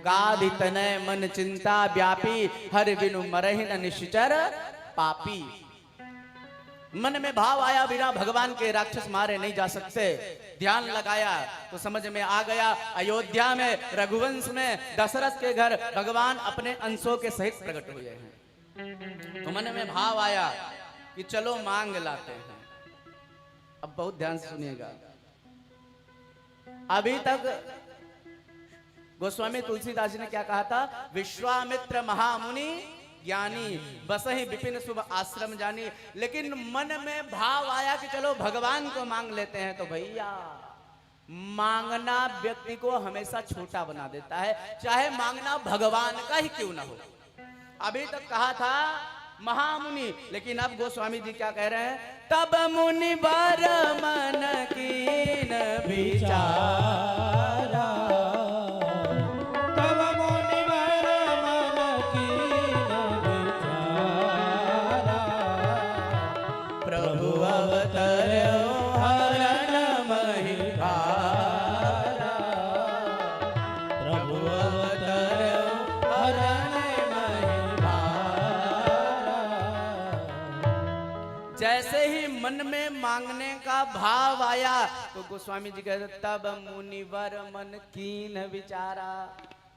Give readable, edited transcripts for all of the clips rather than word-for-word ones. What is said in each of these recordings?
गाधि तनय मन चिंता व्यापी, हर बिनु मरहि न निश्चर पापी। मन में भाव आया बिना भगवान के राक्षस मारे नहीं जा सकते। ध्यान लगाया तो समझ में आ गया, अयोध्या में रघुवंश में दशरथ के घर भगवान अपने अंशों के सहित प्रकट हुए हैं। तो मन में भाव आया कि चलो मांग लाते हैं। अब बहुत ध्यान से सुनिएगा। अभी तक गोस्वामी तुलसीदास जी ने क्या कहा था? विश्वामित्र महामुनि ज्ञानी, बसहि विपिन शुभ आश्रम जानी। लेकिन मन में भाव आया कि चलो भगवान को मांग लेते हैं। तो भैया, मांगना व्यक्ति को हमेशा छोटा बना देता है, चाहे मांगना भगवान का ही क्यों ना हो। अभी तक कहा था महामुनि, लेकिन अब गोस्वामी जी क्या कह रहे हैं? तब मुनि वर मन कीन विचारा, तब मुनि वर मन कीन विचारा, प्रभु अवतर्यो हरण महि भारा, प्रभु अवतर्यो हरण महि भारा। जैसे ही मन में मांगने का भाव आया तो गोस्वामी जी कहते तब मुनिवर मन कीन विचारा।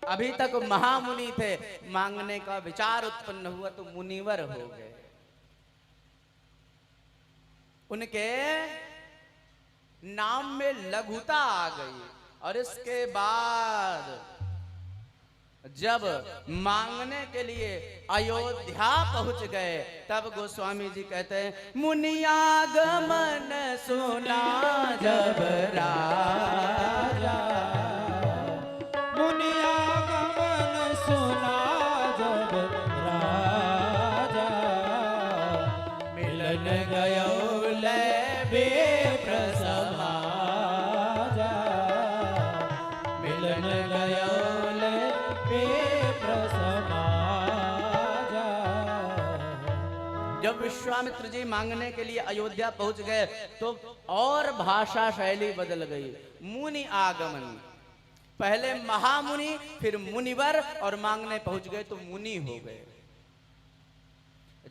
अभी तक महामुनि थे, मांगने का विचार उत्पन्न हुआ तो मुनिवर हो गए। उनके नाम में लघुता आ गई। और इसके बाद जब मांगने के लिए अयोध्या पहुंच गए, तब गोस्वामी जी कहते हैं मुनियागमन सुना जब राजा, मुनियागमन सुना जब राजा, मिलन गयो ले विप्र समाजा, मिलन गयो ले विप्र समाजा। जब विश्वामित्र जी मांगने के लिए अयोध्या पहुंच गए तो और भाषा शैली बदल गई। मुनि आगमन, पहले महामुनि, फिर मुनिवर, और मांगने पहुंच गए तो मुनि हो गए।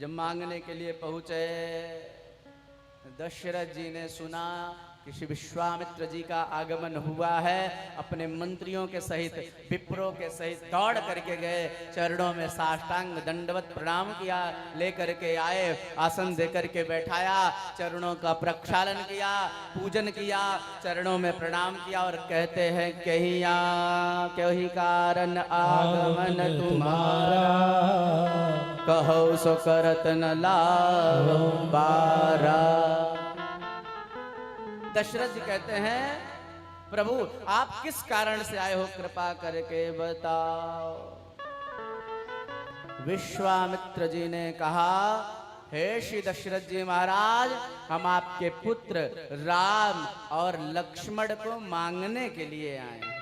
जब मांगने के लिए पहुंचे, दशरथ जी ने सुना कि श्री विश्वामित्र जी का आगमन हुआ है। अपने मंत्रियों के सहित, विप्रों के सहित दौड़ करके गए, चरणों में साष्टांग दंडवत प्रणाम किया, लेकर के आए, आसन देकर के बैठाया, चरणों का प्रक्षालन किया, पूजन किया, चरणों में प्रणाम किया और कहते हैं कहिया क्यों ही कारण आगमन तुम्हारा, कहो सो करत न लाओ बारा। दशरथ जी कहते हैं प्रभु आप किस कारण से आए हो, कृपा करके बताओ। विश्वामित्र जी ने कहा हे श्री दशरथ जी महाराज, हम आपके पुत्र राम और लक्ष्मण को मांगने के लिए आए हैं।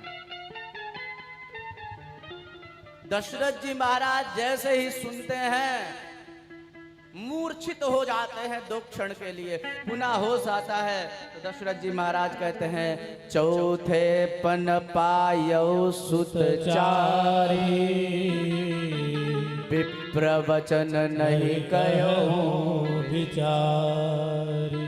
दशरथ जी महाराज जैसे ही सुनते हैं मूर्छित हो जाते हैं 2 क्षण के लिए, पुनः होश आता है। तो दशरथ जी महाराज कहते हैं चौथे पन पायो सुत चारी, विप्र वचन नहीं कयो विचारी।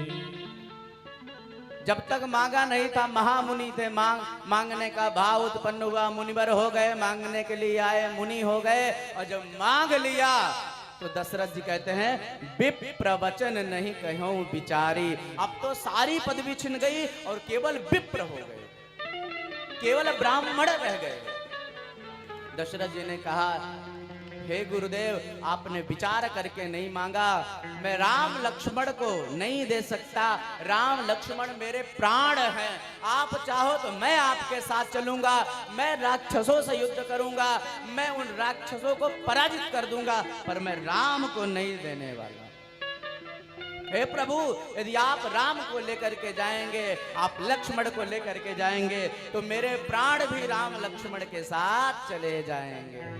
जब तक मांगा नहीं था, महामुनि थे, मांगने का भाव उत्पन्न हुआ, मुनिवर हो गए, मांगने के लिए आए, मुनि हो गए। और जब मांग लिया तो दशरथ जी कहते हैं विप्र वचन नहीं कहो विचारी। अब तो सारी पदवी छिन गई और केवल विप्र हो गए, केवल ब्राह्मण रह गए। दशरथ जी ने कहा हे गुरुदेव, आपने विचार करके नहीं मांगा, मैं राम लक्ष्मण को नहीं दे सकता। राम लक्ष्मण मेरे प्राण हैं। आप चाहो तो मैं आपके साथ चलूंगा, मैं राक्षसों से युद्ध करूंगा, मैं उन राक्षसों को पराजित कर दूंगा, पर मैं राम को नहीं देने वाला। हे प्रभु, यदि आप राम को लेकर के जाएंगे, आप लक्ष्मण को लेकर के जाएंगे, तो मेरे प्राण भी राम लक्ष्मण के साथ चले जाएंगे।